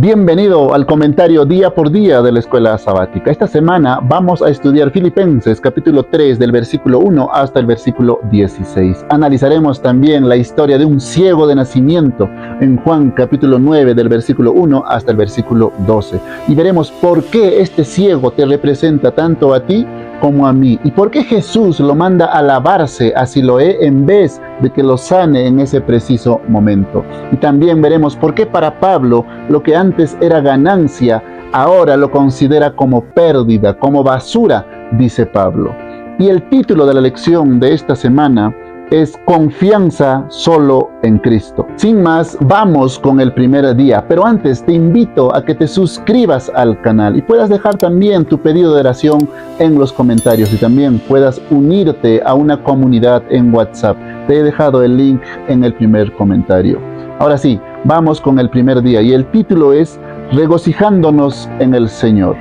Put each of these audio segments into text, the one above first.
Bienvenido al comentario día por día de la Escuela Sabática. Esta semana vamos a estudiar Filipenses capítulo 3 del versículo 1 hasta el versículo 16. Analizaremos también la historia de un ciego de nacimiento en Juan capítulo 9 del versículo 1 hasta el versículo 12. Y veremos por qué este ciego te representa tanto a ti como a mí, y por qué Jesús lo manda a lavarse a Siloé en vez de que lo sane en ese preciso momento. Y también veremos por qué para Pablo lo que antes era ganancia, ahora lo considera como pérdida, como basura, dice Pablo. Y el título de la lección de esta semana es Confianza solo en Cristo. Sin más, vamos con el primer día, pero antes te invito a que te suscribas al canal y puedas dejar también tu pedido de oración en los comentarios y también puedas unirte a una comunidad en WhatsApp. Te he dejado el link en el primer comentario. Ahora sí, vamos con el primer día y el título es Regocijándonos en el Señor.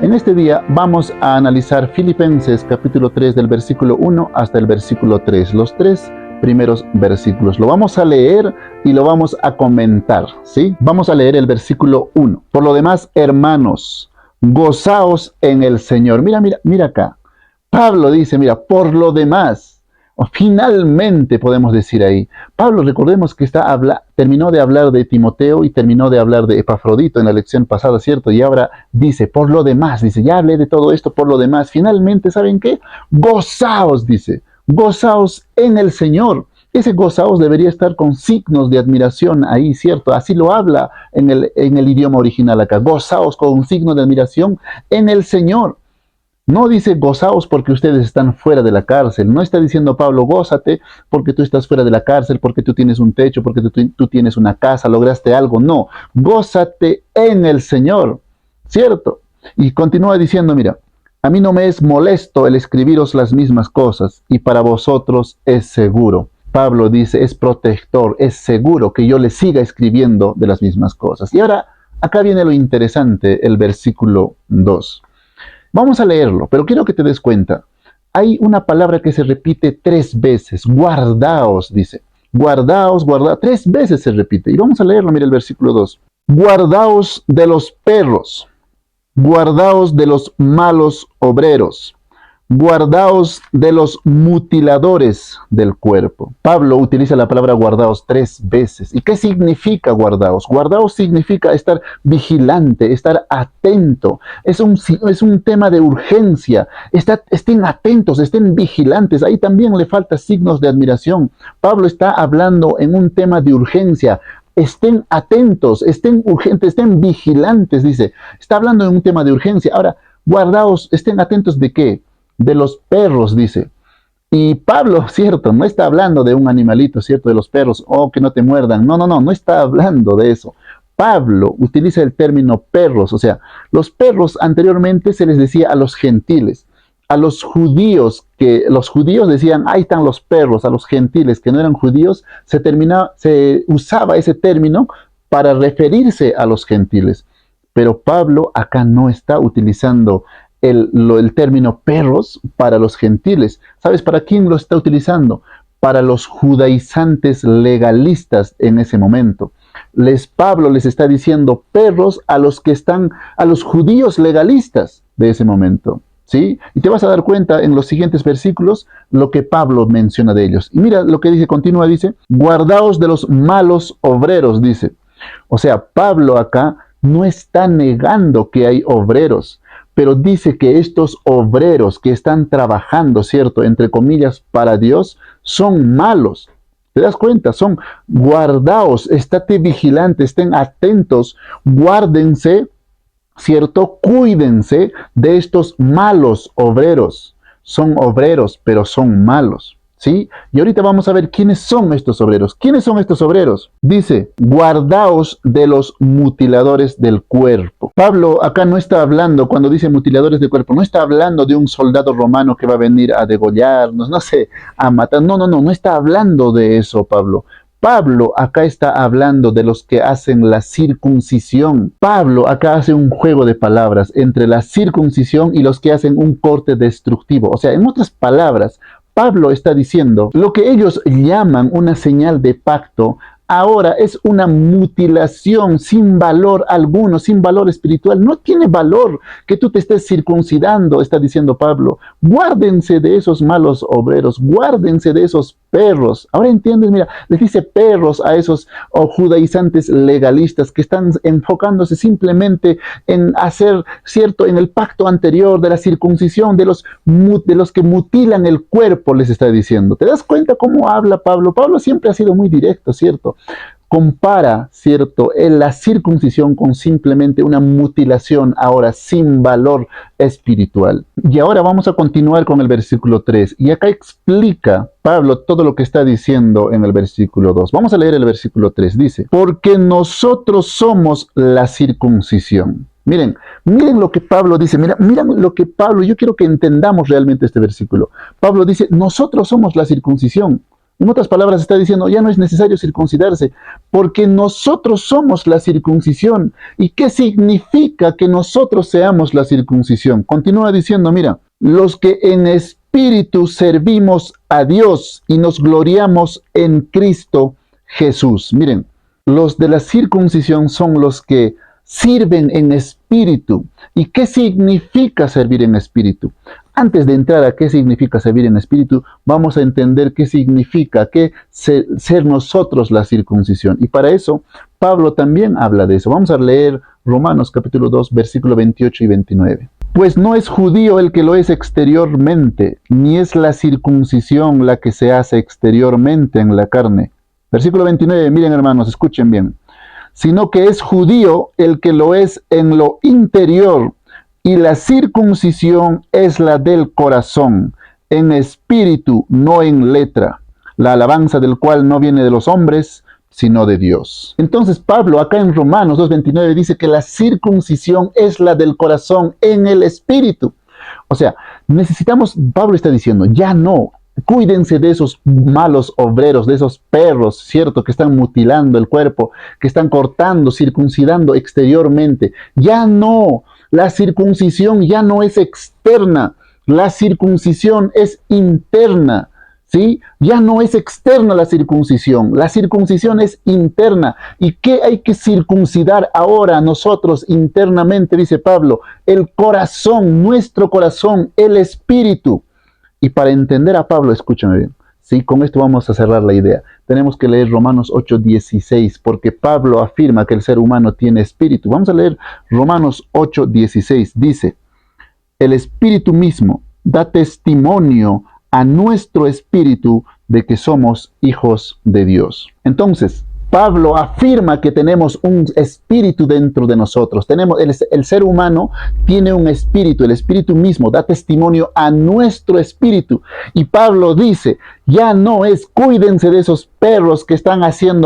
En este día vamos a analizar Filipenses capítulo 3 del versículo 1 hasta el versículo 3, los tres primeros versículos. Lo vamos a leer y lo vamos a comentar, ¿sí? Vamos a leer el versículo 1. Por lo demás, hermanos, gozaos en el Señor. Mira acá. Pablo dice, por lo demás. Finalmente podemos decir ahí. Pablo, recordemos que terminó de hablar de Timoteo y terminó de hablar de Epafrodito en la lección pasada, ¿cierto? Y ahora dice, por lo demás, dice, ya hablé de todo esto, por lo demás. Finalmente, ¿saben qué? Gozaos, dice, gozaos en el Señor. Ese gozaos debería estar con signos de admiración ahí, ¿cierto? Así lo habla en el idioma original acá. Gozaos con un signo de admiración en el Señor. No dice gozaos porque ustedes están fuera de la cárcel. No está diciendo Pablo, gózate porque tú estás fuera de la cárcel, porque tú tienes un techo, porque tú tienes una casa, lograste algo. No, gózate en el Señor, ¿cierto? Y continúa diciendo, a mí no me es molesto el escribiros las mismas cosas y para vosotros es seguro. Pablo dice, es protector, es seguro que yo le siga escribiendo de las mismas cosas. Y ahora, acá viene lo interesante, el versículo 2. Vamos a leerlo, pero quiero que te des cuenta. Hay una palabra que se repite 3 veces. Guardaos, dice. Guardaos, 3 veces se repite. Y vamos a leerlo, mira el versículo 2. Guardaos de los perros. Guardaos de los malos obreros. Guardaos de los mutiladores del cuerpo. Pablo utiliza la palabra guardaos 3 veces. ¿Y qué significa guardaos? Guardaos significa estar vigilante, estar atento. Es un tema de urgencia. Estén atentos, estén vigilantes. Ahí también le falta signos de admiración. Pablo está hablando en un tema de urgencia. Estén atentos, estén urgentes, estén vigilantes, dice. Está hablando en un tema de urgencia. Ahora, guardaos, estén atentos ¿de qué? De los perros, dice. Y Pablo, cierto, no está hablando de un animalito, cierto, de los perros, que no te muerdan. No está hablando de eso. Pablo utiliza el término perros, o sea, los perros anteriormente se les decía a los gentiles, a los judíos, que los judíos decían, ahí están los perros, a los gentiles que no eran judíos, se usaba ese término para referirse a los gentiles. Pero Pablo acá no está utilizando el término perros para los gentiles. ¿Sabes para quién lo está utilizando? Para los judaizantes legalistas en ese momento. Pablo les está diciendo perros a los judíos legalistas de ese momento. ¿Sí? Y te vas a dar cuenta en los siguientes versículos lo que Pablo menciona de ellos. Y mira lo que dice, continúa, dice, guardaos de los malos obreros, dice. O sea, Pablo acá no está negando que hay obreros, pero dice que estos obreros que están trabajando, ¿cierto?, entre comillas, para Dios, son malos. ¿Te das cuenta? Son guardaos, estate vigilante, estén atentos, guárdense, ¿cierto? Cuídense de estos malos obreros. Son obreros, pero son malos. ¿Sí? Y ahorita vamos a ver quiénes son estos obreros. ¿Quiénes son estos obreros? Dice, guardaos de los mutiladores del cuerpo. Pablo acá no está hablando, cuando dice mutiladores del cuerpo, no está hablando de un soldado romano que va a venir a degollarnos, a matar. No está hablando de eso, Pablo. Pablo acá está hablando de los que hacen la circuncisión. Pablo acá hace un juego de palabras entre la circuncisión y los que hacen un corte destructivo. O sea, en otras palabras, Pablo está diciendo lo que ellos llaman una señal de pacto ahora es una mutilación sin valor alguno, sin valor espiritual. No tiene valor que tú te estés circuncidando, está diciendo Pablo. Guárdense de esos malos obreros, guárdense de esos perros. Ahora entiendes, mira, les dice perros a esos judaizantes legalistas que están enfocándose simplemente en hacer, cierto, en el pacto anterior de la circuncisión, de los que mutilan el cuerpo, les está diciendo. ¿Te das cuenta cómo habla Pablo? Pablo siempre ha sido muy directo, ¿cierto? Compara, ¿cierto?, en la circuncisión con simplemente una mutilación ahora sin valor espiritual. Y ahora vamos a continuar con el versículo 3. Y acá explica Pablo todo lo que está diciendo en el versículo 2. Vamos a leer el versículo 3. Dice, porque nosotros somos la circuncisión. Miren lo que Pablo dice, miren lo que Pablo, yo quiero que entendamos realmente este versículo. Pablo dice, nosotros somos la circuncisión. En otras palabras, está diciendo, ya no es necesario circuncidarse, porque nosotros somos la circuncisión. ¿Y qué significa que nosotros seamos la circuncisión? Continúa diciendo, mira, los que en espíritu servimos a Dios y nos gloriamos en Cristo Jesús. Miren, los de la circuncisión son los que sirven en espíritu. ¿Y qué significa servir en espíritu? Antes de entrar a qué significa servir en espíritu, vamos a entender qué significa ser nosotros la circuncisión. Y para eso, Pablo también habla de eso. Vamos a leer Romanos capítulo 2, versículo 28 y 29. Pues no es judío el que lo es exteriormente, ni es la circuncisión la que se hace exteriormente en la carne. Versículo 29, miren hermanos, escuchen bien. Sino que es judío el que lo es en lo interior, y la circuncisión es la del corazón, en espíritu, no en letra, la alabanza del cual no viene de los hombres, sino de Dios. Entonces Pablo acá en Romanos 2:29 dice que la circuncisión es la del corazón en el espíritu. O sea, Pablo está diciendo, ya no, cuídense de esos malos obreros, de esos perros, ¿cierto? Que están mutilando el cuerpo, que están cortando, circuncidando exteriormente. Ya no, la circuncisión ya no es externa, la circuncisión es interna, ¿sí? Ya no es externa la circuncisión es interna. ¿Y qué hay que circuncidar ahora nosotros internamente, dice Pablo? El corazón, nuestro corazón, el espíritu. Y para entender a Pablo, escúchame bien, ¿sí? Con esto vamos a cerrar la idea. Tenemos que leer Romanos 8:16, porque Pablo afirma que el ser humano tiene espíritu. Vamos a leer Romanos 8:16. Dice, el espíritu mismo da testimonio a nuestro espíritu de que somos hijos de Dios. Entonces, Pablo afirma que tenemos un espíritu dentro de nosotros. El ser humano tiene un espíritu, el espíritu mismo da testimonio a nuestro espíritu. Y Pablo dice, ya no es cuídense de esos perros que están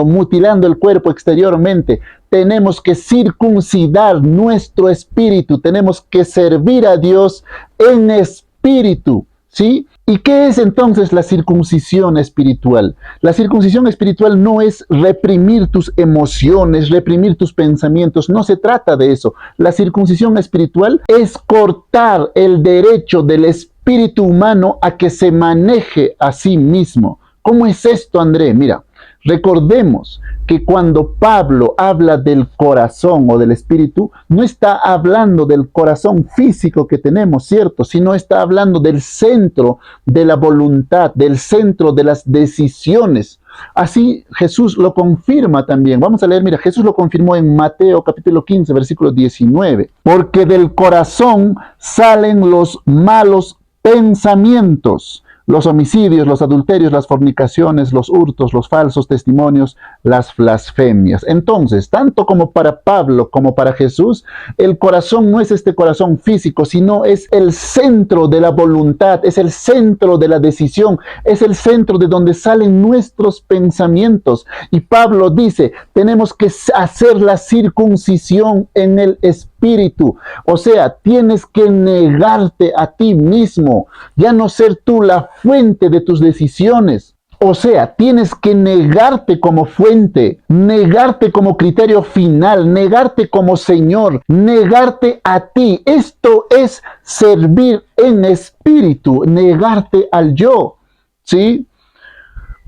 mutilando el cuerpo exteriormente. Tenemos que circuncidar nuestro espíritu, tenemos que servir a Dios en espíritu, ¿sí? ¿Y qué es entonces la circuncisión espiritual? La circuncisión espiritual no es reprimir tus emociones, reprimir tus pensamientos, no se trata de eso. La circuncisión espiritual es cortar el derecho del espíritu humano a que se maneje a sí mismo. ¿Cómo es esto, André? Mira, recordemos que cuando Pablo habla del corazón o del espíritu, no está hablando del corazón físico que tenemos, ¿cierto? Sino está hablando del centro de la voluntad, del centro de las decisiones. Así Jesús lo confirma también. Vamos a leer, mira, Jesús lo confirmó en Mateo capítulo 15, versículo 19. Porque del corazón salen los malos pensamientos, los homicidios, los adulterios, las fornicaciones, los hurtos, los falsos testimonios, las blasfemias. Entonces, tanto como para Pablo como para Jesús, el corazón no es este corazón físico, sino es el centro de la voluntad, es el centro de la decisión, es el centro de donde salen nuestros pensamientos. Y Pablo dice, tenemos que hacer la circuncisión en el espíritu. O sea, tienes que negarte a ti mismo, ya no ser tú la fuente de tus decisiones. O sea, tienes que negarte como fuente, negarte como criterio final, negarte como Señor, negarte a ti. Esto es servir en espíritu, negarte al yo, ¿sí?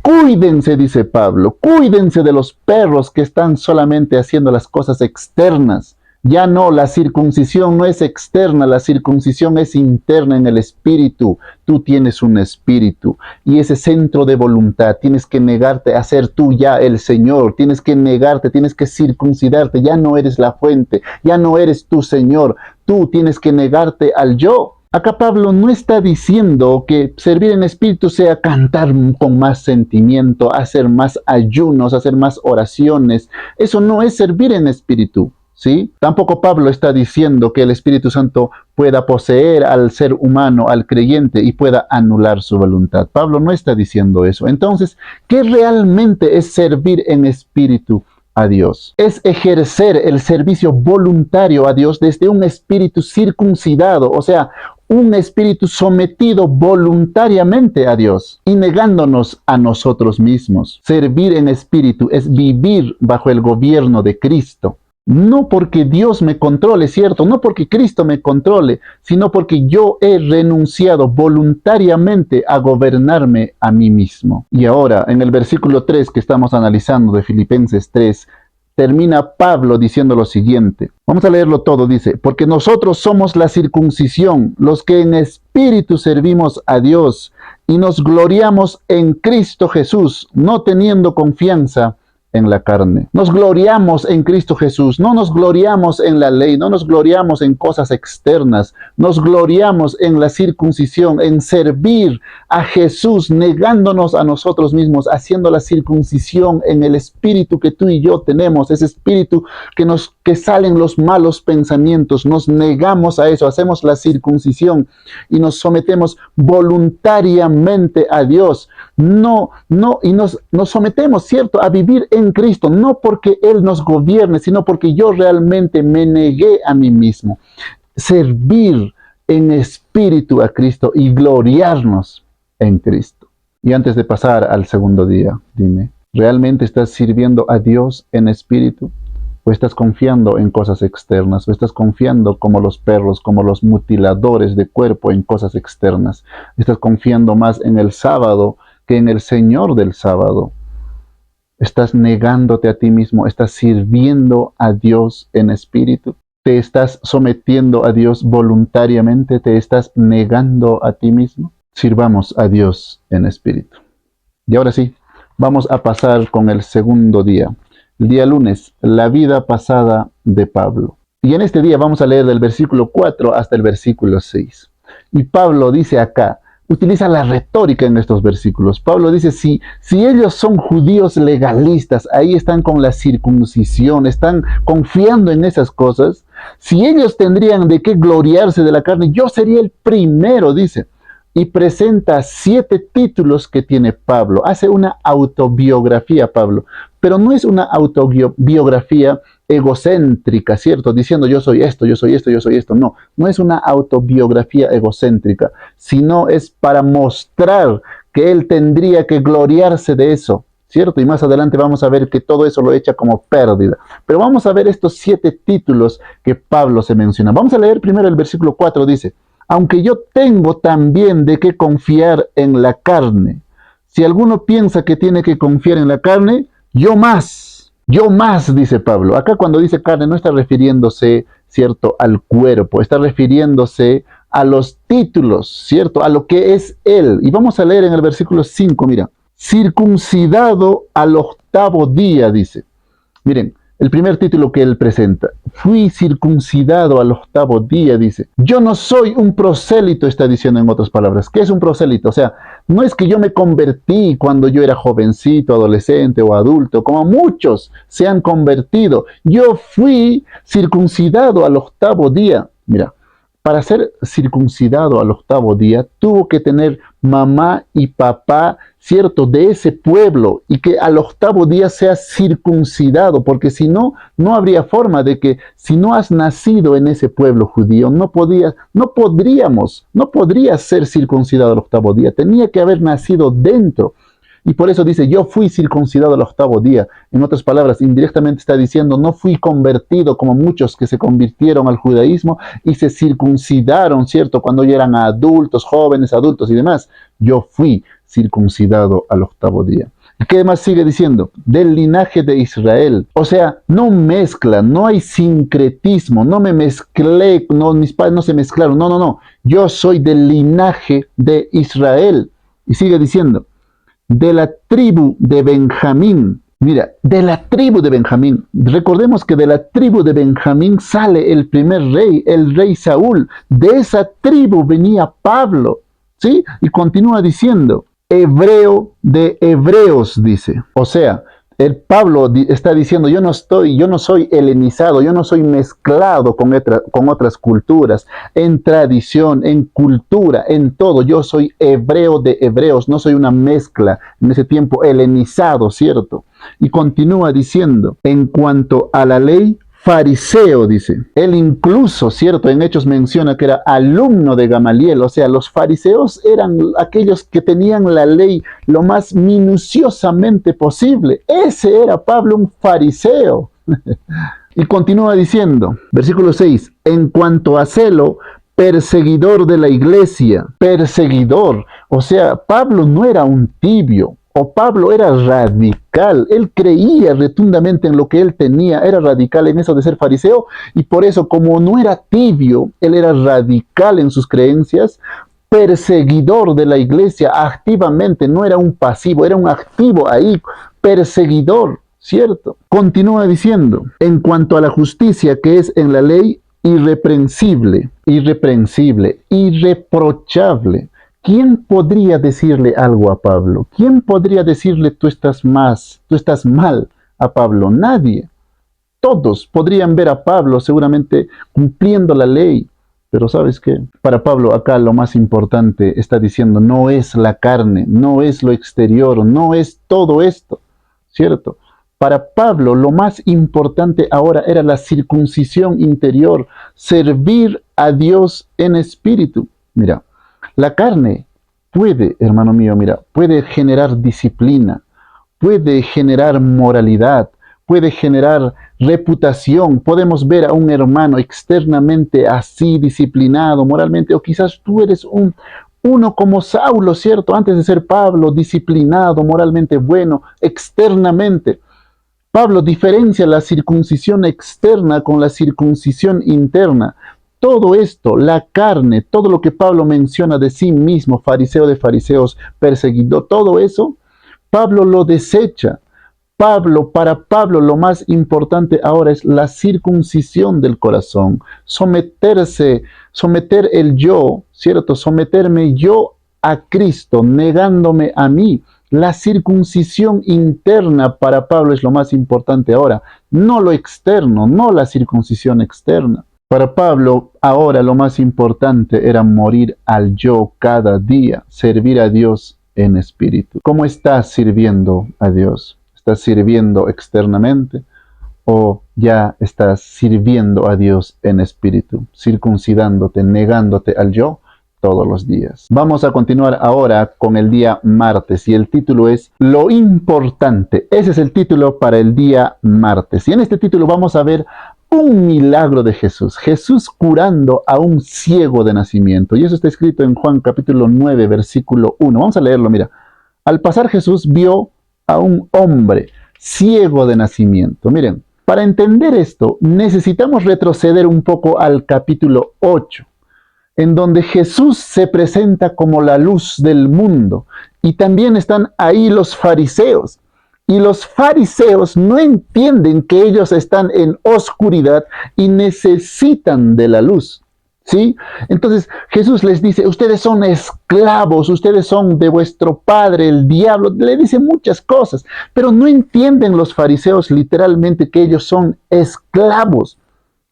Cuídense, dice Pablo, cuídense de los perros que están solamente haciendo las cosas externas. Ya no, la circuncisión no es externa, la circuncisión es interna en el espíritu. Tú tienes un espíritu y ese centro de voluntad tienes que negarte a ser tú ya el Señor, tienes que negarte, tienes que circuncidarte, ya no eres la fuente, ya no eres tu Señor, tú tienes que negarte al yo. Acá Pablo no está diciendo que servir en espíritu sea cantar con más sentimiento, hacer más ayunos, hacer más oraciones. Eso no es servir en espíritu. ¿Sí? Tampoco Pablo está diciendo que el Espíritu Santo pueda poseer al ser humano, al creyente, y pueda anular su voluntad. Pablo no está diciendo eso. Entonces, ¿qué realmente es servir en espíritu a Dios? Es ejercer el servicio voluntario a Dios desde un espíritu circuncidado, o sea, un espíritu sometido voluntariamente a Dios y negándonos a nosotros mismos. Servir en espíritu es vivir bajo el gobierno de Cristo. No porque Dios me controle, ¿cierto? No porque Cristo me controle, sino porque yo he renunciado voluntariamente a gobernarme a mí mismo. Y ahora, en el versículo 3 que estamos analizando de Filipenses 3, termina Pablo diciendo lo siguiente. Vamos a leerlo todo, dice, porque nosotros somos la circuncisión, los que en espíritu servimos a Dios y nos gloriamos en Cristo Jesús, no teniendo confianza en la carne. Nos gloriamos en Cristo Jesús, no nos gloriamos en la ley, no nos gloriamos en cosas externas, nos gloriamos en la circuncisión, en servir a Jesús, negándonos a nosotros mismos, haciendo la circuncisión en el espíritu que tú y yo tenemos, ese espíritu que salen los malos pensamientos, nos negamos a eso, hacemos la circuncisión y nos sometemos voluntariamente a Dios. Y nos sometemos, ¿cierto?, a vivir en Cristo, no porque Él nos gobierne, sino porque yo realmente me negué a mí mismo. Servir en espíritu a Cristo y gloriarnos en Cristo. Y antes de pasar al segundo día, dime, ¿realmente estás sirviendo a Dios en espíritu? ¿O estás confiando en cosas externas? ¿O estás confiando como los perros, como los mutiladores de cuerpo en cosas externas? ¿Estás confiando más en el sábado que en el Señor del sábado? ¿Estás negándote a ti mismo? ¿Estás sirviendo a Dios en espíritu? ¿Te estás sometiendo a Dios voluntariamente? ¿Te estás negando a ti mismo? Sirvamos a Dios en espíritu. Y ahora sí, vamos a pasar con el segundo día. El día lunes, la vida pasada de Pablo. Y en este día vamos a leer del versículo 4 hasta el versículo 6. Y Pablo dice acá, utiliza la retórica en estos versículos. Pablo dice, si ellos son judíos legalistas, ahí están con la circuncisión, están confiando en esas cosas, si ellos tendrían de qué gloriarse de la carne, yo sería el primero, dice. Y presenta 7 títulos que tiene Pablo. Hace una autobiografía, Pablo. Pero no es una autobiografía egocéntrica, ¿cierto? Diciendo yo soy esto, yo soy esto, yo soy esto. No, no es una autobiografía egocéntrica, sino es para mostrar que él tendría que gloriarse de eso, ¿cierto? Y más adelante vamos a ver que todo eso lo echa como pérdida. Pero vamos a ver estos 7 títulos que Pablo se menciona. Vamos a leer primero el versículo 4, dice, aunque yo tengo también de qué confiar en la carne. Si alguno piensa que tiene que confiar en la carne, yo más, dice Pablo. Acá cuando dice carne no está refiriéndose, ¿cierto?, al cuerpo, está refiriéndose a los títulos, ¿cierto?, a lo que es él. Y vamos a leer en el versículo 5, mira, circuncidado al 8º día, dice. Miren, el primer título que él presenta, fui circuncidado al 8º día, dice. Yo no soy un prosélito, está diciendo en otras palabras. ¿Qué es un prosélito? O sea, no es que yo me convertí cuando yo era jovencito, adolescente o adulto, como muchos se han convertido. Yo fui circuncidado al 8º día. Mira, para ser circuncidado al 8º día, tuvo que tener mamá y papá, ¿cierto?, de ese pueblo, y que al 8º día sea circuncidado, porque si no, no habría forma de que, si no has nacido en ese pueblo judío, no podrías ser circuncidado al 8º día, tenía que haber nacido dentro. Y por eso dice, yo fui circuncidado al 8º día. En otras palabras, indirectamente está diciendo, no fui convertido como muchos que se convirtieron al judaísmo y se circuncidaron, ¿cierto?, cuando ya eran adultos, jóvenes, adultos y demás. Yo fui circuncidado al 8º día. ¿Qué más sigue diciendo? Del linaje de Israel. O sea, no mezcla, no hay sincretismo, no me mezclé, no, mis padres no se mezclaron, no, no, no. Yo soy del linaje de Israel. Y sigue diciendo, de la tribu de Benjamín. Mira, de la tribu de Benjamín. Recordemos que de la tribu de Benjamín sale el primer rey, el rey Saúl. De esa tribu venía Pablo, ¿sí? Y continúa diciendo, hebreo de hebreos, dice. O sea, el Pablo está diciendo, yo no soy helenizado, yo no soy mezclado con otras culturas, en tradición, en cultura, en todo. Yo soy hebreo de hebreos, no soy una mezcla, en ese tiempo helenizado, ¿cierto? Y continúa diciendo, en cuanto a la ley, fariseo, dice. Él incluso, cierto, en Hechos menciona que era alumno de Gamaliel, o sea, los fariseos eran aquellos que tenían la ley lo más minuciosamente posible. Ese era Pablo, un fariseo. Y continúa diciendo, versículo 6, en cuanto a celo, perseguidor de la iglesia, perseguidor. O sea, Pablo no era un tibio, o Pablo era radical, él creía rotundamente en lo que él tenía, era radical en eso de ser fariseo, y por eso, como no era tibio, él era radical en sus creencias, perseguidor de la iglesia activamente, no era un pasivo, era un activo ahí, perseguidor, ¿cierto? Continúa diciendo, en cuanto a la justicia que es en la ley, irreprensible, irreprochable. ¿Quién podría decirle algo a Pablo? ¿Quién podría decirle tú estás mal a Pablo? Nadie. Todos podrían ver a Pablo seguramente cumpliendo la ley. Pero ¿sabes qué? Para Pablo acá lo más importante está diciendo no es la carne, no es lo exterior, no es todo esto, ¿cierto? Para Pablo lo más importante ahora era la circuncisión interior, servir a Dios en espíritu. Mira, la carne puede, hermano mío, mira, puede generar disciplina, puede generar moralidad, puede generar reputación. Podemos ver a un hermano externamente así, disciplinado moralmente, o quizás tú eres uno como Saulo, ¿cierto? Antes de ser Pablo, disciplinado, moralmente bueno, externamente. Pablo diferencia la circuncisión externa con la circuncisión interna. Todo esto, la carne, todo lo que Pablo menciona de sí mismo, fariseo de fariseos, perseguidor, todo eso, Pablo lo desecha. Para Pablo lo más importante ahora es la circuncisión del corazón, someter el yo, ¿cierto? Someterme yo a Cristo, negándome a mí. La circuncisión interna para Pablo es lo más importante ahora, no lo externo, no la circuncisión externa. Para Pablo, ahora lo más importante era morir al yo cada día, servir a Dios en espíritu. ¿Cómo estás sirviendo a Dios? ¿Estás sirviendo externamente o ya estás sirviendo a Dios en espíritu, circuncidándote, negándote al yo todos los días? Vamos a continuar ahora con el día martes y el título es Lo importante. Ese es el título para el día martes. Y en este título vamos a ver un milagro de Jesús. Jesús curando a un ciego de nacimiento. Y eso está escrito en Juan capítulo 9, versículo 1. Vamos a leerlo, mira. Al pasar Jesús vio a un hombre ciego de nacimiento. Miren, para entender esto necesitamos retroceder un poco al capítulo 8, en donde Jesús se presenta como la luz del mundo. Y también están ahí los fariseos. Y los fariseos no entienden que ellos están en oscuridad y necesitan de la luz, ¿sí? Entonces Jesús les dice, ustedes son esclavos, ustedes son de vuestro padre, el diablo. Le dice muchas cosas, pero no entienden los fariseos literalmente que ellos son esclavos.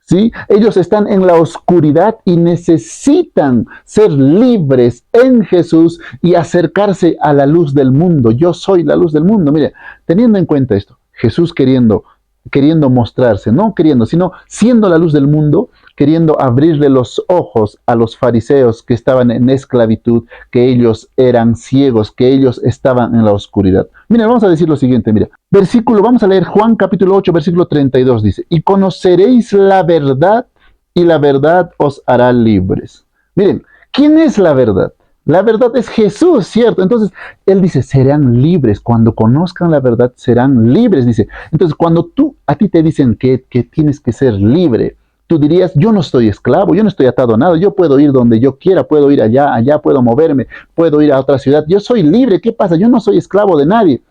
¿Sí? Ellos están en la oscuridad y necesitan ser libres en Jesús y acercarse a la luz del mundo. Yo soy la luz del mundo. Mire, teniendo en cuenta esto, Jesús queriendo mostrarse, no queriendo, sino siendo la luz del mundo, queriendo abrirle los ojos a los fariseos que estaban en esclavitud, que ellos eran ciegos, que ellos estaban en la oscuridad. Mira, vamos a decir lo siguiente, mira. Vamos a leer Juan capítulo 8, versículo 32, dice, y conoceréis la verdad, y la verdad os hará libres. Miren, ¿quién es la verdad? La verdad es Jesús, ¿cierto? Entonces, Él dice, serán libres. Cuando conozcan la verdad, serán libres, dice. Entonces, cuando a ti te dicen que tienes que ser libre, tú dirías, yo no estoy esclavo, yo no estoy atado a nada, yo puedo ir donde yo quiera, puedo ir allá puedo moverme, puedo ir a otra ciudad, yo soy libre, ¿qué pasa? Yo no soy esclavo de nadie.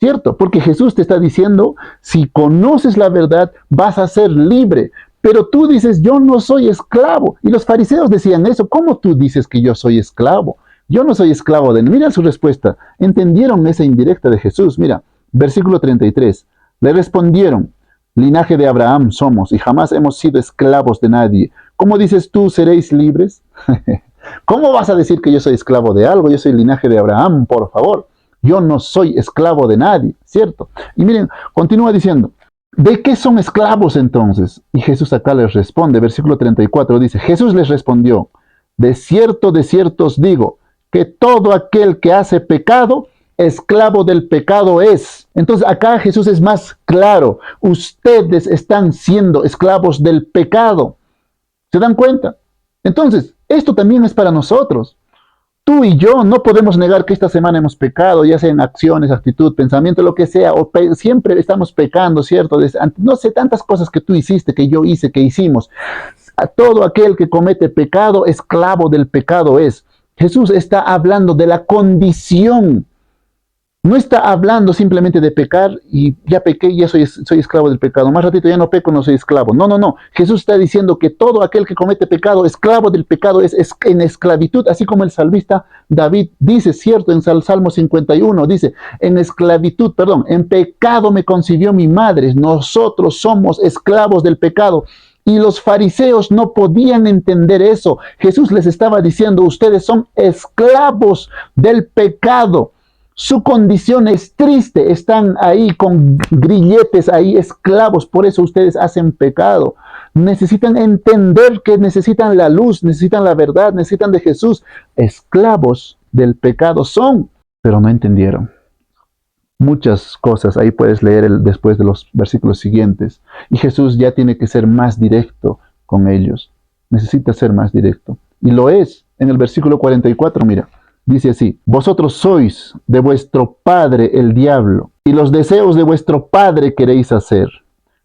¿Cierto? Porque Jesús te está diciendo, si conoces la verdad, vas a ser libre. Pero tú dices, yo no soy esclavo. Y los fariseos decían eso. ¿Cómo tú dices que yo soy esclavo? Yo no soy esclavo de... Mira su respuesta. Entendieron esa indirecta de Jesús. Mira, versículo 33. Le respondieron, linaje de Abraham somos y jamás hemos sido esclavos de nadie. ¿Cómo dices tú, seréis libres? ¿Cómo vas a decir que yo soy esclavo de algo? Yo soy linaje de Abraham, por favor. Yo no soy esclavo de nadie, ¿cierto? Y miren, continúa diciendo, ¿de qué son esclavos entonces? Y Jesús acá les responde, versículo 34 dice, Jesús les respondió, de cierto os digo, que todo aquel que hace pecado, esclavo del pecado es. Entonces acá Jesús es más claro, ustedes están siendo esclavos del pecado. ¿Se dan cuenta? Entonces, esto también es para nosotros. Tú y yo no podemos negar que esta semana hemos pecado, ya sea en acciones, actitud, pensamiento, lo que sea, siempre estamos pecando, ¿cierto? No sé, tantas cosas que tú hiciste, que yo hice, que hicimos. A todo aquel que comete pecado, esclavo del pecado es. Jesús está hablando de la condición. No está hablando simplemente de pecar y ya pequé, ya soy esclavo del pecado. Más ratito ya no peco, no soy esclavo. No, no, no. Jesús está diciendo que todo aquel que comete pecado, esclavo del pecado, es en esclavitud, así como el salmista David dice, cierto, en Salmo 51, dice, en pecado me concibió mi madre. Nosotros somos esclavos del pecado. Y los fariseos no podían entender eso. Jesús les estaba diciendo, ustedes son esclavos del pecado. Su condición es triste, están ahí con grilletes, ahí esclavos, por eso ustedes hacen pecado. Necesitan entender que necesitan la luz, necesitan la verdad, necesitan de Jesús. Esclavos del pecado son, pero no entendieron. Muchas cosas, ahí puedes leer después de los versículos siguientes. Y Jesús ya tiene que ser más directo con ellos. Necesita ser más directo. Y lo es. En el versículo 44, mira. Dice así, vosotros sois de vuestro padre el diablo, y los deseos de vuestro padre queréis hacer.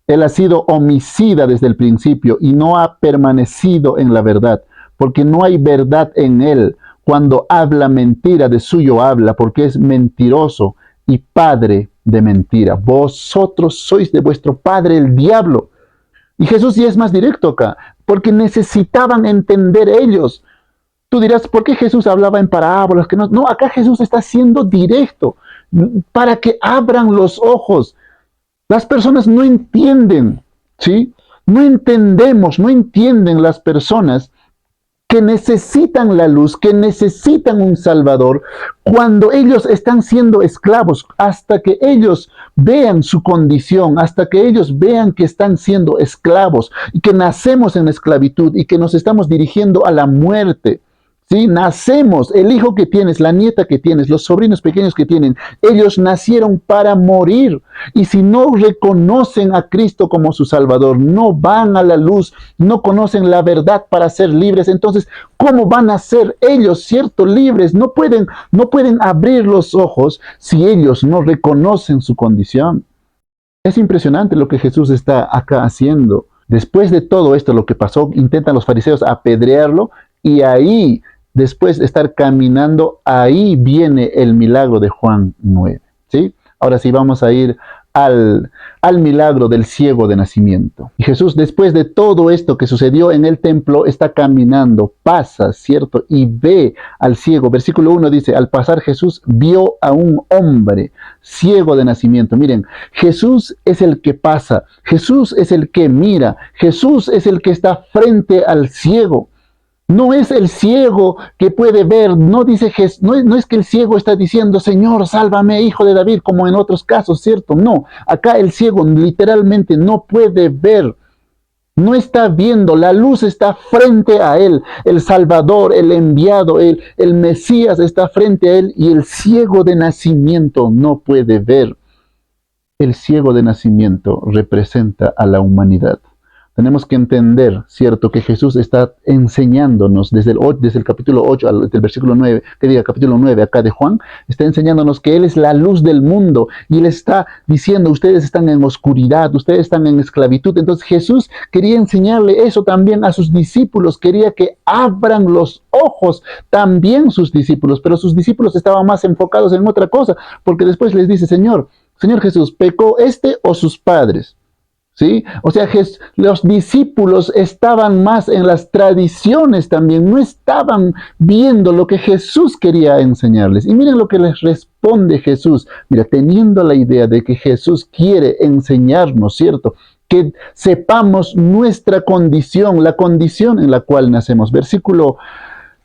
Él ha sido homicida desde el principio y no ha permanecido en la verdad, porque no hay verdad en él. Cuando habla mentira, de suyo habla, porque es mentiroso y padre de mentira. Vosotros sois de vuestro padre el diablo. Y Jesús ya es más directo acá, porque necesitaban entender ellos. Tú dirás, ¿por qué Jesús hablaba en parábolas? Que no, no, acá Jesús está siendo directo para que abran los ojos. Las personas no entienden, ¿sí? No entendemos, no entienden las personas que necesitan la luz, que necesitan un Salvador, cuando ellos están siendo esclavos, hasta que ellos vean su condición, hasta que ellos vean que están siendo esclavos y que nacemos en esclavitud y que nos estamos dirigiendo a la muerte. ¿Sí? Nacemos, el hijo que tienes, la nieta que tienes, los sobrinos pequeños que tienen, ellos nacieron para morir. Y si no reconocen a Cristo como su Salvador, no van a la luz, no conocen la verdad para ser libres, entonces, ¿cómo van a ser ellos, cierto, libres? No pueden abrir los ojos si ellos no reconocen su condición. Es impresionante lo que Jesús está acá haciendo. Después de todo esto, lo que pasó, intentan los fariseos apedrearlo y ahí, después de estar caminando, ahí viene el milagro de Juan 9. ¿Sí? Ahora sí, vamos a ir al milagro del ciego de nacimiento. Y Jesús, después de todo esto que sucedió en el templo, está caminando, pasa, ¿cierto? Y ve al ciego. Versículo 1 dice, al pasar Jesús vio a un hombre ciego de nacimiento. Miren, Jesús es el que pasa, Jesús es el que mira, Jesús es el que está frente al ciego. No es el ciego que puede ver, no es que el ciego está diciendo, Señor, sálvame, hijo de David, como en otros casos, ¿cierto? No, acá el ciego literalmente no puede ver, no está viendo, la luz está frente a él, el Salvador, el enviado, el Mesías está frente a él y el ciego de nacimiento no puede ver. El ciego de nacimiento representa a la humanidad. tenemos que entender, ¿cierto?, que Jesús está enseñándonos desde el capítulo 8, del versículo 9, que diga capítulo 9 acá de Juan, está enseñándonos que Él es la luz del mundo y Él está diciendo, ustedes están en oscuridad, ustedes están en esclavitud. Entonces Jesús quería enseñarle eso también a sus discípulos, quería que abran los ojos también sus discípulos, pero sus discípulos estaban más enfocados en otra cosa, porque después les dice, Señor Jesús, ¿pecó este o sus padres? ¿Sí? O sea, los discípulos estaban más en las tradiciones también, no estaban viendo lo que Jesús quería enseñarles. Y miren lo que les responde Jesús. Mira, teniendo la idea de que Jesús quiere enseñarnos, ¿cierto?, que sepamos nuestra condición, la condición en la cual nacemos.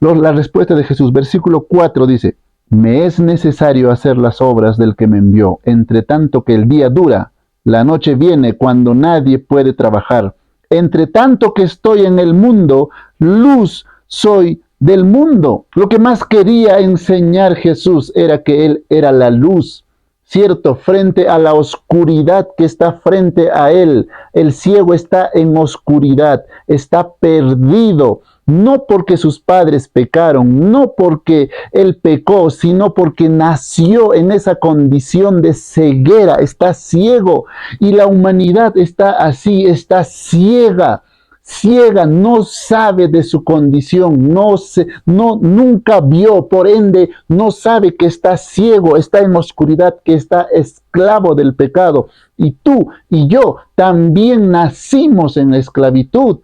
La respuesta de Jesús, versículo 4 dice, me es necesario hacer las obras del que me envió, entre tanto que el día dura. La noche viene cuando nadie puede trabajar. Entre tanto que estoy en el mundo, luz soy del mundo. Lo que más quería enseñar Jesús era que Él era la luz, ¿cierto? Frente a la oscuridad que está frente a Él. El ciego está en oscuridad, está perdido. No porque sus padres pecaron, no porque él pecó, sino porque nació en esa condición de ceguera, está ciego. Y la humanidad está así, está ciega, no sabe de su condición, nunca vio, por ende no sabe que está ciego, está en oscuridad, que está esclavo del pecado. Y tú y yo también nacimos en esclavitud.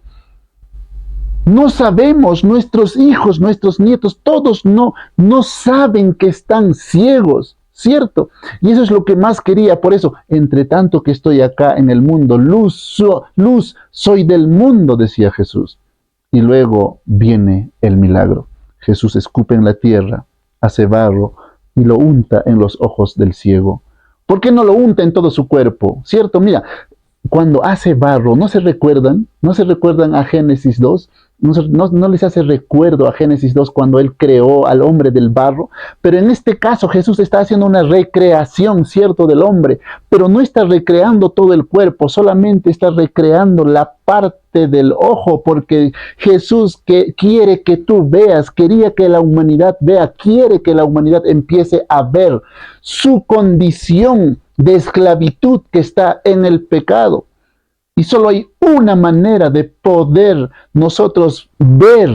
No sabemos, nuestros hijos, nuestros nietos, todos no saben que están ciegos, ¿cierto? Y eso es lo que más quería. Por eso, entre tanto que estoy acá en el mundo, luz soy del mundo, decía Jesús. Y luego viene el milagro. Jesús escupe en la tierra, hace barro y lo unta en los ojos del ciego. ¿Por qué no lo unta en todo su cuerpo? ¿Cierto? Mira, cuando hace barro, ¿no se recuerdan? ¿No se recuerdan a Génesis 2? ¿No les hace recuerdo a Génesis 2 cuando Él creó al hombre del barro? Pero en este caso Jesús está haciendo una recreación, ¿cierto?, del hombre, pero no está recreando todo el cuerpo, solamente está recreando la parte del ojo, porque Jesús quiere que tú veas, quería que la humanidad vea, quiere que la humanidad empiece a ver su condición de esclavitud que está en el pecado. Y solo hay una manera de poder nosotros ver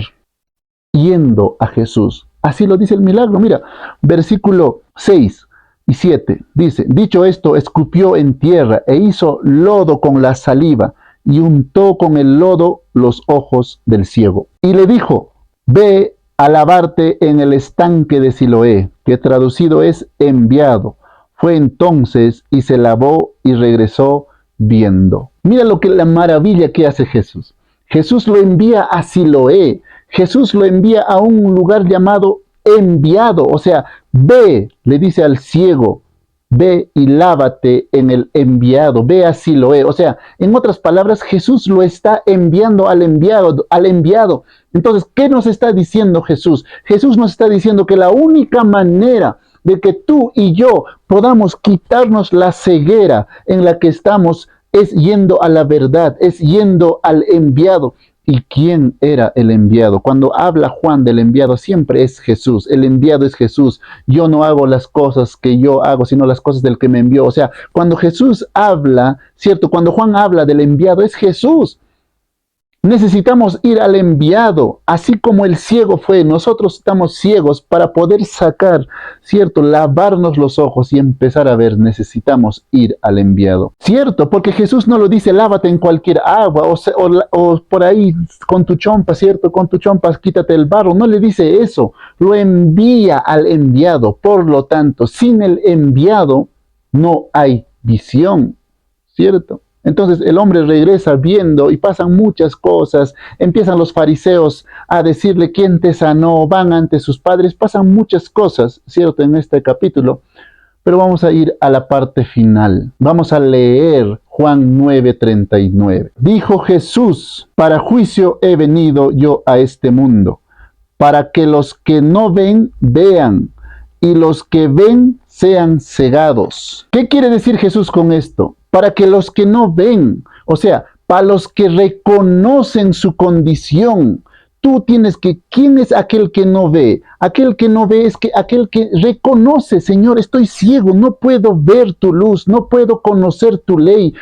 yendo a Jesús. Así lo dice el milagro. Mira, versículo 6 y 7 dice, dicho esto, escupió en tierra e hizo lodo con la saliva y untó con el lodo los ojos del ciego. Y le dijo, ve a lavarte en el estanque de Siloé, que traducido es enviado. Fue entonces y se lavó y regresó viendo. Mira la maravilla que hace Jesús. Jesús lo envía a Siloé. Jesús lo envía a un lugar llamado enviado. O sea, ve, le dice al ciego, ve y lávate en el enviado. Ve a Siloé. O sea, en otras palabras, Jesús lo está enviando al enviado. Entonces, ¿qué nos está diciendo Jesús? Jesús nos está diciendo que la única manera de que tú y yo podamos quitarnos la ceguera en la que estamos es yendo a la verdad, es yendo al enviado. ¿Y quién era el enviado? Cuando habla Juan del enviado, siempre es Jesús. El enviado es Jesús. Yo no hago las cosas que yo hago, sino las cosas del que me envió. O sea, cuando Jesús habla, ¿cierto? Cuando Juan habla del enviado, es Jesús. Necesitamos ir al enviado, así como el ciego fue. Nosotros estamos ciegos para poder sacar, ¿cierto?, lavarnos los ojos y empezar a ver. Necesitamos ir al enviado, ¿cierto? Porque Jesús no lo dice, lávate en cualquier agua o por ahí con tu chompa, ¿cierto? Con tu chompa quítate el barro. No le dice eso, lo envía al enviado. Por lo tanto, sin el enviado no hay visión, ¿cierto? Entonces el hombre regresa viendo y pasan muchas cosas. Empiezan los fariseos a decirle quién te sanó, van ante sus padres, pasan muchas cosas, ¿cierto?, en este capítulo. Pero vamos a ir a la parte final. Vamos a leer Juan 9:39. Dijo Jesús, para juicio he venido yo a este mundo, para que los que no ven, vean, y los que ven sean cegados. ¿Qué quiere decir Jesús con esto? Para que los que no ven, o sea, para los que reconocen su condición. Tú tienes que, ¿quién es aquel que no ve? Aquel que no ve es que aquel que reconoce, Señor, estoy ciego, no puedo ver tu luz, no puedo conocer tu ley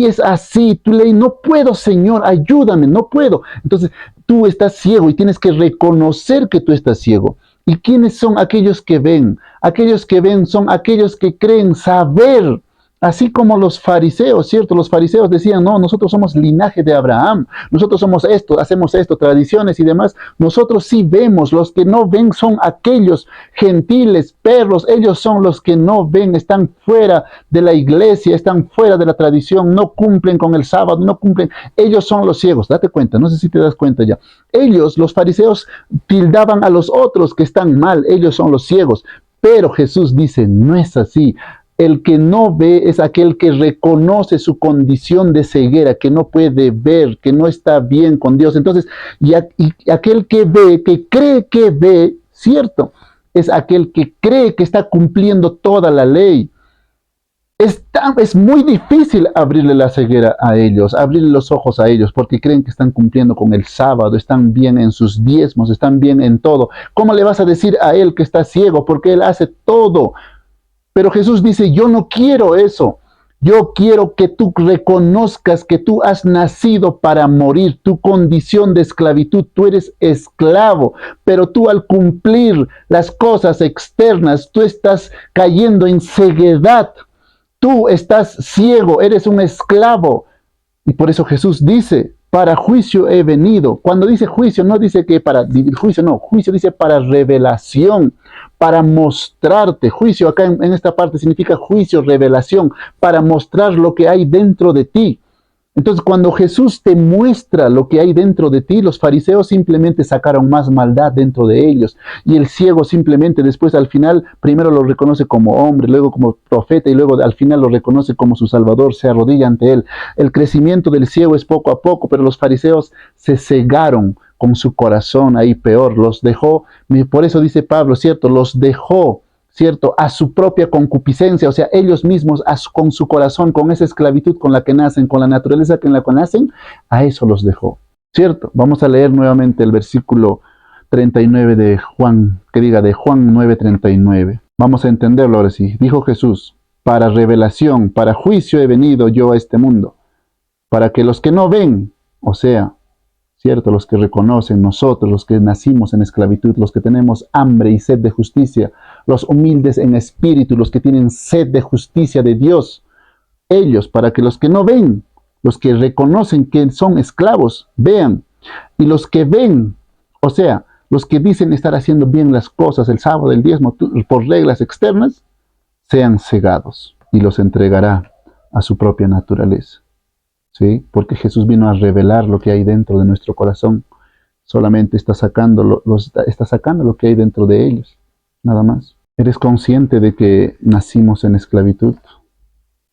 es así, tu ley no puedo, Señor, ayúdame, no puedo. Entonces, tú estás ciego y tienes que reconocer que tú estás ciego. ¿Y quiénes son aquellos que ven? Aquellos que ven son aquellos que creen saber. Así como los fariseos, ¿cierto? Los fariseos decían, no, nosotros somos linaje de Abraham, nosotros somos esto, hacemos esto, tradiciones y demás. Nosotros sí vemos, los que no ven son aquellos gentiles, perros, ellos son los que no ven, están fuera de la iglesia, están fuera de la tradición, no cumplen con el sábado, no cumplen. Ellos son los ciegos, date cuenta, no sé si te das cuenta ya. Ellos, los fariseos, tildaban a los otros que están mal, ellos son los ciegos. Pero Jesús dice, no es así. El que no ve es aquel que reconoce su condición de ceguera, que no puede ver, que no está bien con Dios. Entonces, y aquel que ve, que cree que ve, cierto, es aquel que cree que está cumpliendo toda la ley. Es muy difícil abrirle la ceguera a ellos, abrirle los ojos a ellos, porque creen que están cumpliendo con el sábado, están bien en sus diezmos, están bien en todo. ¿Cómo le vas a decir a él que está ciego? Porque él hace todo. Pero Jesús dice, yo no quiero eso. Yo quiero que tú reconozcas que tú has nacido para morir, tu condición de esclavitud, tú eres esclavo, pero tú al cumplir las cosas externas, tú estás cayendo en ceguedad, tú estás ciego, eres un esclavo. Y por eso Jesús dice, para juicio he venido. Cuando dice juicio, no dice que para juicio, no, juicio dice para revelación, para mostrarte. Juicio acá en esta parte significa juicio, revelación, para mostrar lo que hay dentro de ti. Entonces, cuando Jesús te muestra lo que hay dentro de ti, los fariseos simplemente sacaron más maldad dentro de ellos. Y el ciego simplemente después al final, primero lo reconoce como hombre, luego como profeta y luego al final lo reconoce como su salvador, se arrodilla ante él. El crecimiento del ciego es poco a poco, pero los fariseos se cegaron con su corazón ahí peor, los dejó, por eso dice Pablo, ¿cierto? Los dejó, ¿cierto? A su propia concupiscencia, o sea, ellos mismos con su corazón, con esa esclavitud con la que nacen, con la naturaleza con la que nacen, a eso los dejó, ¿cierto? Vamos a leer nuevamente el versículo 39 de Juan, de Juan 9:39. Vamos a entenderlo ahora sí. Dijo Jesús, para revelación, para juicio he venido yo a este mundo, para que los que no ven, o sea, ¿cierto? Los que reconocen nosotros, los que nacimos en esclavitud, los que tenemos hambre y sed de justicia, los humildes en espíritu, los que tienen sed de justicia de Dios, ellos, para que los que no ven, los que reconocen que son esclavos, vean, y los que ven, o sea, los que dicen estar haciendo bien las cosas, el sábado, el diezmo, por reglas externas, sean cegados y los entregará a su propia naturaleza. ¿Sí? Porque Jesús vino a revelar lo que hay dentro de nuestro corazón. Solamente está sacando lo que hay dentro de ellos. Nada más. ¿Eres consciente de que nacimos en esclavitud?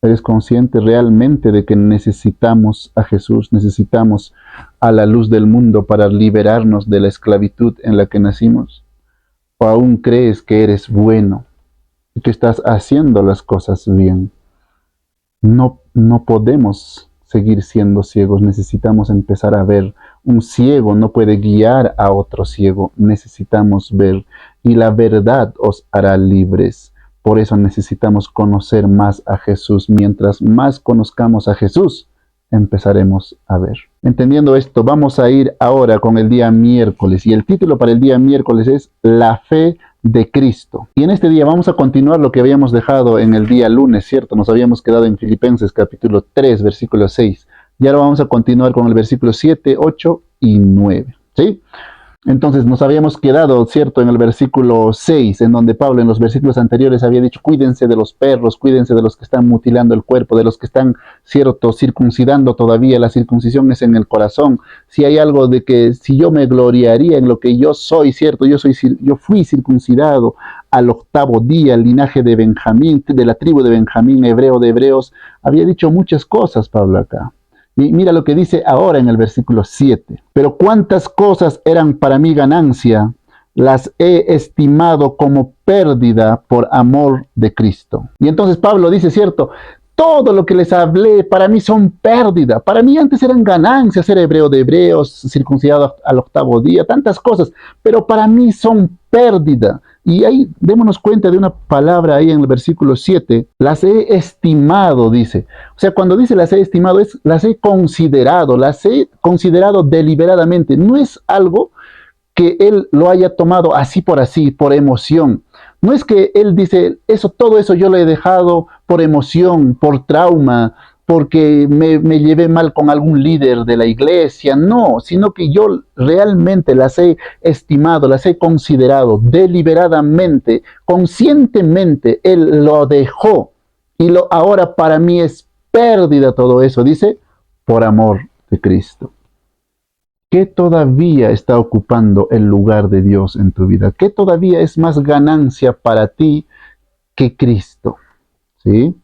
¿Eres consciente realmente de que necesitamos a Jesús? Necesitamos a la luz del mundo para liberarnos de la esclavitud en la que nacimos. ¿O aún crees que eres bueno y que estás haciendo las cosas bien? No podemos seguir siendo ciegos, necesitamos empezar a ver. Un ciego no puede guiar a otro ciego, necesitamos ver, y la verdad os hará libres. Por eso necesitamos conocer más a Jesús. Mientras más conozcamos a Jesús, empezaremos a ver. Entendiendo esto, vamos a ir ahora con el día miércoles, y el título para el día miércoles es La fe de Cristo. Y en este día vamos a continuar lo que habíamos dejado en el día lunes, ¿cierto? Nos habíamos quedado en Filipenses capítulo 3, versículo 6. Y ahora vamos a continuar con el versículo 7, 8 y 9, ¿sí? Entonces nos habíamos quedado, ¿cierto?, en el versículo 6, en donde Pablo en los versículos anteriores había dicho, cuídense de los perros, cuídense de los que están mutilando el cuerpo, de los que están, ¿cierto?, circuncidando todavía. La circuncisión es en el corazón. Si hay algo de que, si yo me gloriaría en lo que yo soy, ¿cierto?, yo fui circuncidado al 8º día, el linaje de Benjamín, de la tribu de Benjamín, hebreo de hebreos. Había dicho muchas cosas Pablo acá. Y mira lo que dice ahora en el versículo 7. Pero cuántas cosas eran para mí ganancia, las he estimado como pérdida por amor de Cristo. Y entonces Pablo dice, cierto, todo lo que les hablé para mí son pérdida. Para mí antes eran ganancias ser hebreo de hebreos, circuncidado al octavo día, tantas cosas, pero para mí son pérdida. Y ahí démonos cuenta de una palabra ahí en el versículo 7, las he estimado, dice. O sea, cuando dice las he estimado, las he considerado deliberadamente. No es algo que él lo haya tomado así, por emoción. No es que él dice, todo eso yo lo he dejado por emoción, por trauma, porque me llevé mal con algún líder de la iglesia. No, sino que yo realmente las he estimado, las he considerado deliberadamente, conscientemente. Él lo dejó y ahora para mí es pérdida todo eso, dice, por amor de Cristo. ¿Qué todavía está ocupando el lugar de Dios en tu vida? ¿Qué todavía es más ganancia para ti que Cristo? ¿Sí?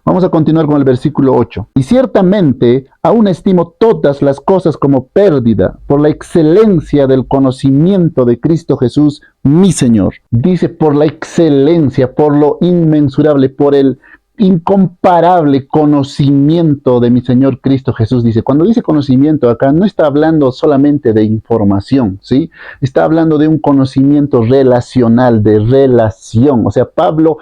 Vamos a continuar con el versículo 8. Y ciertamente aún estimo todas las cosas como pérdida por la excelencia del conocimiento de Cristo Jesús, mi Señor. Dice por la excelencia, por lo inmensurable, por el incomparable conocimiento de mi Señor Cristo Jesús. Dice, cuando dice conocimiento acá, no está hablando solamente de información, ¿sí? Está hablando de un conocimiento relacional, de relación. O sea, Pablo,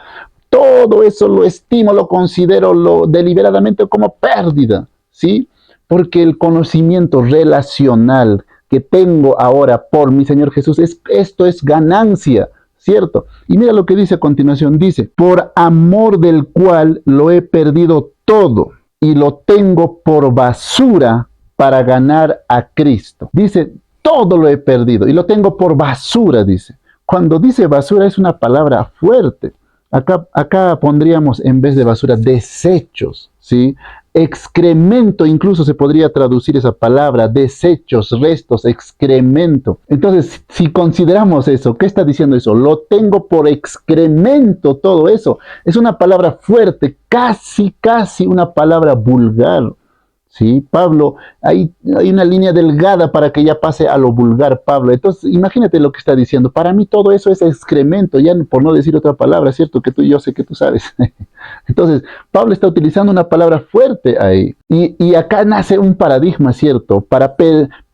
todo eso lo estimo, lo considero deliberadamente como pérdida, ¿sí? Porque el conocimiento relacional que tengo ahora por mi Señor Jesús, esto es ganancia, ¿cierto? Y mira lo que dice a continuación, dice, por amor del cual lo he perdido todo y lo tengo por basura para ganar a Cristo. Dice, todo lo he perdido y lo tengo por basura, dice. Cuando dice basura es una palabra fuerte. Acá pondríamos en vez de basura desechos, ¿sí? Excremento, incluso se podría traducir esa palabra, desechos, restos, excremento. Entonces, si consideramos eso, ¿qué está diciendo eso? Lo tengo por excremento, todo eso. Es una palabra fuerte, casi una palabra vulgar. Sí, Pablo, hay una línea delgada para que ya pase a lo vulgar, Pablo. Entonces, imagínate lo que está diciendo. Para mí todo eso es excremento, ya por no decir otra palabra, ¿cierto? Que yo sé que tú sabes. Entonces, Pablo está utilizando una palabra fuerte ahí. Y acá nace un paradigma, ¿cierto?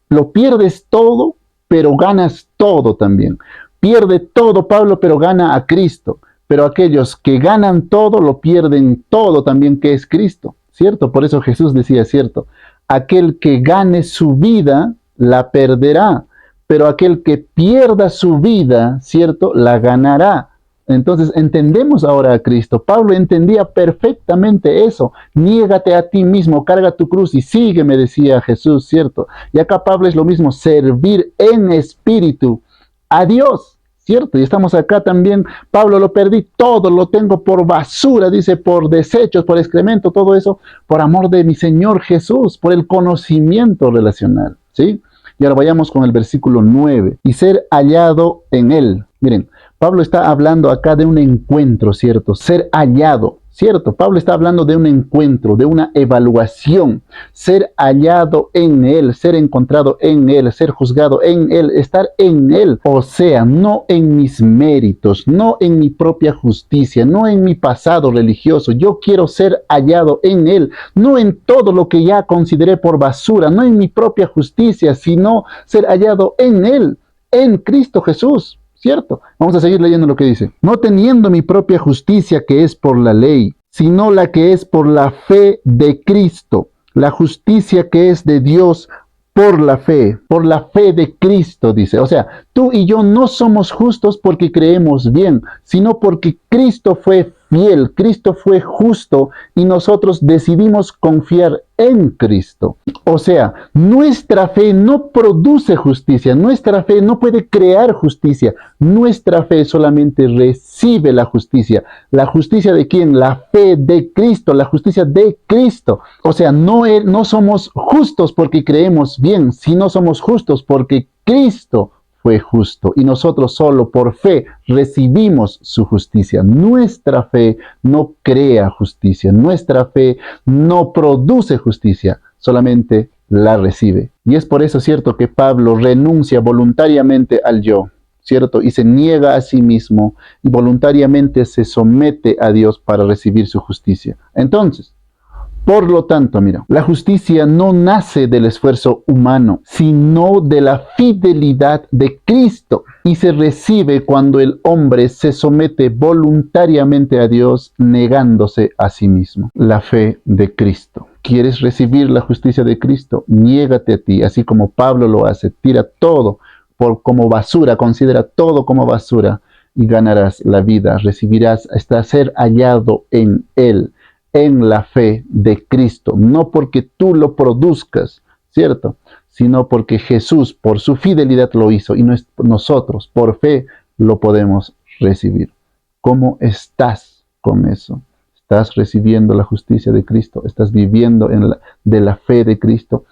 Lo pierdes todo, pero ganas todo también. Pierde todo Pablo, pero gana a Cristo. Pero aquellos que ganan todo, lo pierden todo también, que es Cristo. ¿Cierto? Por eso Jesús decía, ¿cierto? Aquel que gane su vida, la perderá, pero aquel que pierda su vida, ¿cierto? La ganará. Entonces entendemos ahora a Cristo. Pablo entendía perfectamente eso. Niégate a ti mismo, carga tu cruz y sígueme, decía Jesús, ¿cierto? Y acá Pablo es lo mismo, servir en espíritu a Dios. ¿Cierto? Y estamos acá también, Pablo, lo perdí todo, lo tengo por basura, dice, por desechos, por excremento, todo eso, por amor de mi Señor Jesús, por el conocimiento relacional, ¿sí? Y ahora vayamos con el versículo 9, y ser hallado en Él. Miren, Pablo está hablando acá de un encuentro, ¿cierto? Ser hallado, ¿cierto? Pablo está hablando de un encuentro, de una evaluación, ser hallado en Él, ser encontrado en Él, ser juzgado en Él, estar en Él. O sea, no en mis méritos, no en mi propia justicia, no en mi pasado religioso. Yo quiero ser hallado en Él, no en todo lo que ya consideré por basura, no en mi propia justicia, sino ser hallado en Él, en Cristo Jesús. ¿Cierto? Vamos a seguir leyendo lo que dice. No teniendo mi propia justicia que es por la ley, sino la que es por la fe de Cristo, la justicia que es de Dios por la fe de Cristo, dice. O sea, tú y yo no somos justos porque creemos bien, sino porque Cristo fue fiel, Cristo fue justo y nosotros decidimos confiar en Cristo. O sea, nuestra fe no produce justicia, nuestra fe no puede crear justicia, nuestra fe solamente recibe la justicia. ¿La justicia de quién? La fe de Cristo, la justicia de Cristo. O sea, no somos justos porque creemos bien, sino somos justos porque Cristo fue justo y nosotros solo por fe recibimos su justicia. Nuestra fe no crea justicia, nuestra fe no produce justicia, solamente la recibe. Y es por eso, cierto, que Pablo renuncia voluntariamente al yo, cierto, y se niega a sí mismo y voluntariamente se somete a Dios para recibir su justicia. Entonces, Por lo tanto, mira, la justicia no nace del esfuerzo humano, sino de la fidelidad de Cristo, y se recibe cuando el hombre se somete voluntariamente a Dios, negándose a sí mismo. La fe de Cristo. ¿Quieres recibir la justicia de Cristo? Niégate a ti, así como Pablo lo hace. Tira todo como basura, considera todo como basura y ganarás la vida. Recibirás hasta ser hallado en Él, en la fe de Cristo. No porque tú lo produzcas, ¿cierto? Sino porque Jesús por su fidelidad lo hizo y nosotros por fe lo podemos recibir. ¿Cómo estás con eso? ¿Estás recibiendo la justicia de Cristo? ¿Estás viviendo de la fe de Cristo?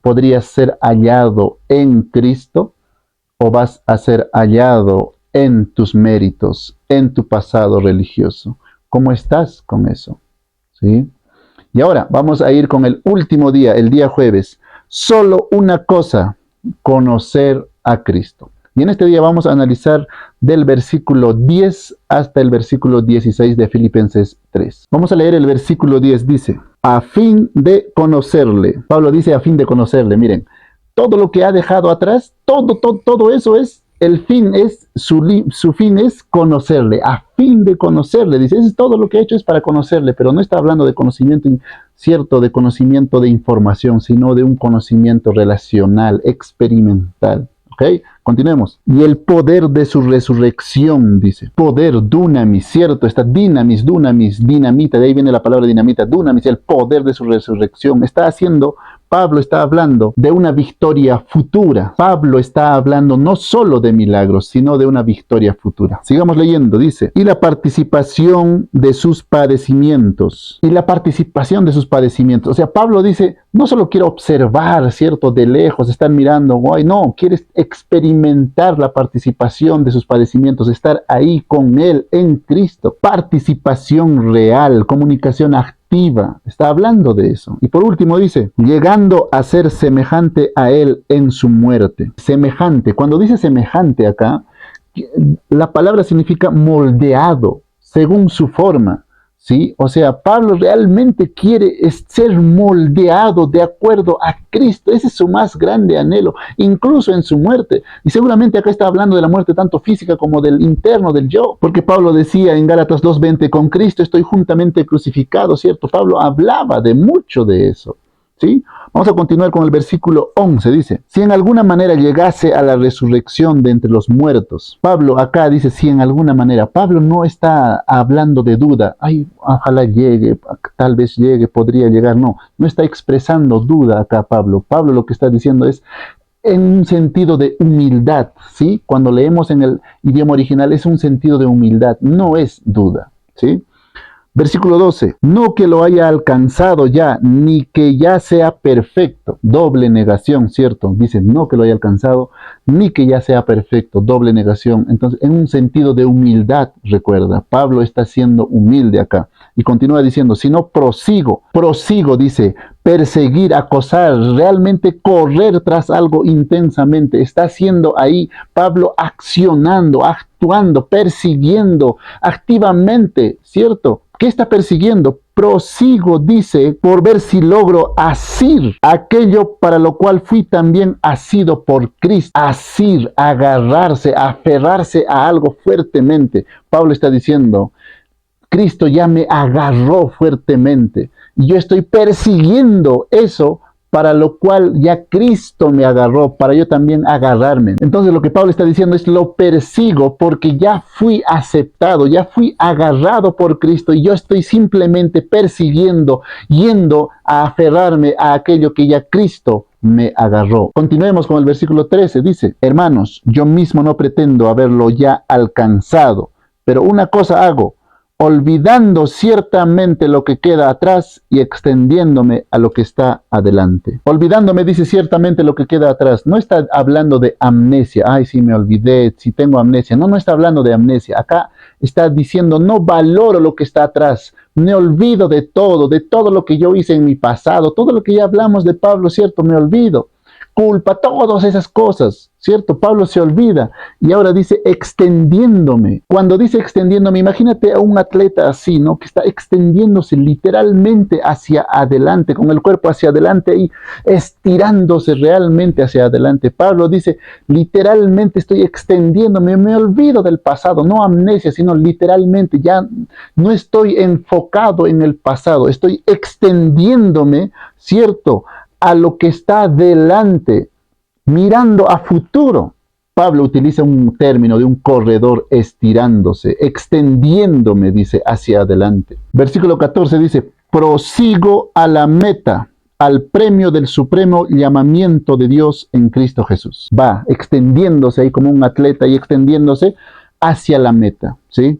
¿Podrías ser hallado en Cristo o vas a ser hallado en tus méritos, en tu pasado religioso? ¿Cómo estás con eso? ¿Sí? Y ahora vamos a ir con el último día, el día jueves. Solo una cosa, conocer a Cristo. Y en este día vamos a analizar del versículo 10 hasta el versículo 16 de Filipenses 3. Vamos a leer el versículo 10, dice, a fin de conocerle. Pablo dice a fin de conocerle, miren, todo lo que ha dejado atrás, todo eso es, el fin es, su fin es conocerle, a fin de conocerle. Dice, eso es todo lo que ha hecho es para conocerle, pero no está hablando de conocimiento cierto, de conocimiento de información, sino de un conocimiento relacional, experimental. ¿Ok? Continuemos. Y el poder de su resurrección, dice. Poder, dunamis, ¿cierto? Está dinamis, dinamita, de ahí viene la palabra dinamita, dunamis, el poder de su resurrección. Pablo está hablando de una victoria futura. Pablo está hablando no solo de milagros, sino de una victoria futura. Sigamos leyendo, dice, y la participación de sus padecimientos. Y la participación de sus padecimientos. O sea, Pablo dice, no solo quiero observar, ¿cierto? De lejos, estar mirando, guay, no, quieres experimentar la participación de sus padecimientos, estar ahí con Él en Cristo. Participación real, comunicación activa. Está hablando de eso. Y por último dice, llegando a ser semejante a Él en su muerte. Semejante. Cuando dice semejante acá, la palabra significa moldeado, según su forma. ¿Sí? O sea, Pablo realmente quiere ser moldeado de acuerdo a Cristo. Ese es su más grande anhelo, incluso en su muerte. Y seguramente acá está hablando de la muerte tanto física como del interno, del yo. Porque Pablo decía en Gálatas 2:20, con Cristo estoy juntamente crucificado, ¿cierto? Pablo hablaba de mucho de eso. ¿Sí? Vamos a continuar con el versículo 11, dice, si en alguna manera llegase a la resurrección de entre los muertos. Pablo acá dice, si en alguna manera. Pablo no está hablando de duda, ay, ojalá llegue, tal vez llegue, podría llegar, no está expresando duda acá Pablo. Pablo lo que está diciendo es en un sentido de humildad, ¿sí? Cuando leemos en el idioma original es un sentido de humildad, no es duda, ¿sí? Versículo 12, no que lo haya alcanzado ya, ni que ya sea perfecto. Doble negación, ¿cierto? Dice, no que lo haya alcanzado, ni que ya sea perfecto. Doble negación. Entonces, en un sentido de humildad, recuerda, Pablo está siendo humilde acá. Y continúa diciendo, si no prosigo, dice, perseguir, acosar, realmente correr tras algo intensamente. Está haciendo ahí Pablo accionando, actuando, persiguiendo activamente, ¿cierto? ¿Qué está persiguiendo? Prosigo, dice, por ver si logro asir aquello para lo cual fui también asido por Cristo. Asir, agarrarse, aferrarse a algo fuertemente. Pablo está diciendo, Cristo ya me agarró fuertemente. Y yo estoy persiguiendo eso para lo cual ya Cristo me agarró, para yo también agarrarme. Entonces lo que Pablo está diciendo es, lo persigo porque ya fui aceptado, ya fui agarrado por Cristo y yo estoy simplemente persiguiendo, yendo a aferrarme a aquello que ya Cristo me agarró. Continuemos con el versículo 13, dice, hermanos, yo mismo no pretendo haberlo ya alcanzado, pero una cosa hago, olvidando ciertamente lo que queda atrás y extendiéndome a lo que está adelante. Olvidándome, dice ciertamente lo que queda atrás. No está hablando de amnesia. Ay, sí, me olvidé, si tengo amnesia. No está hablando de amnesia. Acá está diciendo, no valoro lo que está atrás. Me olvido de todo lo que yo hice en mi pasado. Todo lo que ya hablamos de Pablo, ¿cierto? Me olvido. culpa, todas esas cosas, ¿cierto? Pablo se olvida y ahora dice extendiéndome. Cuando dice extendiéndome, imagínate a un atleta así, ¿no? Que está extendiéndose literalmente hacia adelante, con el cuerpo hacia adelante y estirándose realmente hacia adelante. Pablo dice, literalmente estoy extendiéndome, me olvido del pasado, no amnesia, sino literalmente ya no estoy enfocado en el pasado, estoy extendiéndome, ¿cierto?, a lo que está delante, mirando a futuro. Pablo utiliza un término de un corredor estirándose, extendiéndome, dice, hacia adelante. Versículo 14 dice, prosigo a la meta, al premio del supremo llamamiento de Dios en Cristo Jesús. Va extendiéndose ahí como un atleta y extendiéndose hacia la meta, ¿sí?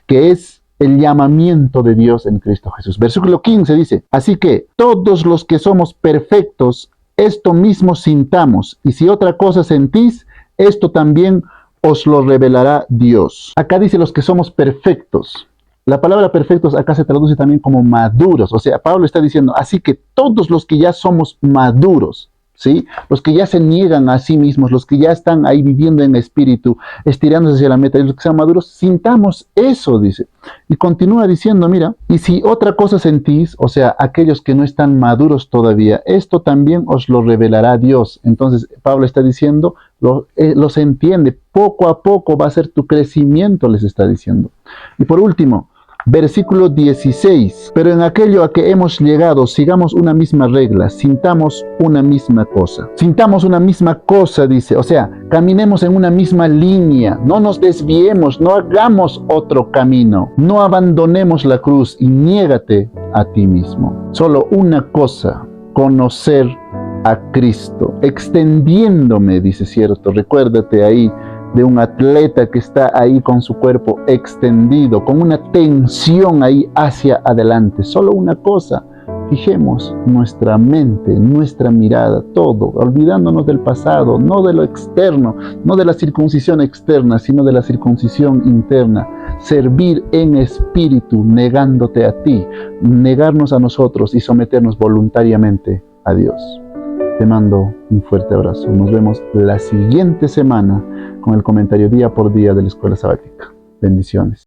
Que es el llamamiento de Dios en Cristo Jesús. Versículo 15 dice, así que todos los que somos perfectos, esto mismo sintamos, y si otra cosa sentís, esto también os lo revelará Dios. Acá dice los que somos perfectos. La palabra perfectos acá se traduce también como maduros. O sea, Pablo está diciendo, así que todos los que ya somos maduros, ¿sí? Los que ya se niegan a sí mismos, los que ya están ahí viviendo en espíritu, estirándose hacia la meta, y los que sean maduros, sintamos eso, dice. Y continúa diciendo, mira, y si otra cosa sentís, o sea, aquellos que no están maduros todavía, esto también os lo revelará Dios. Entonces, Pablo está diciendo, los entiende, poco a poco va a ser tu crecimiento, les está diciendo. Y por último, versículo 16, pero en aquello a que hemos llegado, sigamos una misma regla, sintamos una misma cosa. Sintamos una misma cosa, dice, o sea, caminemos en una misma línea, no nos desviemos, no hagamos otro camino, no abandonemos la cruz y niégate a ti mismo. Solo una cosa, conocer a Cristo, extendiéndome, dice, cierto, recuérdate ahí de un atleta que está ahí con su cuerpo extendido, con una tensión ahí hacia adelante. Solo una cosa, fijemos nuestra mente, nuestra mirada, todo, olvidándonos del pasado, no de lo externo, no de la circuncisión externa, sino de la circuncisión interna. Servir en espíritu, negándote a ti, negarnos a nosotros y someternos voluntariamente a Dios. Te mando un fuerte abrazo. Nos vemos la siguiente semana con el comentario día por día de la Escuela Sabática. Bendiciones.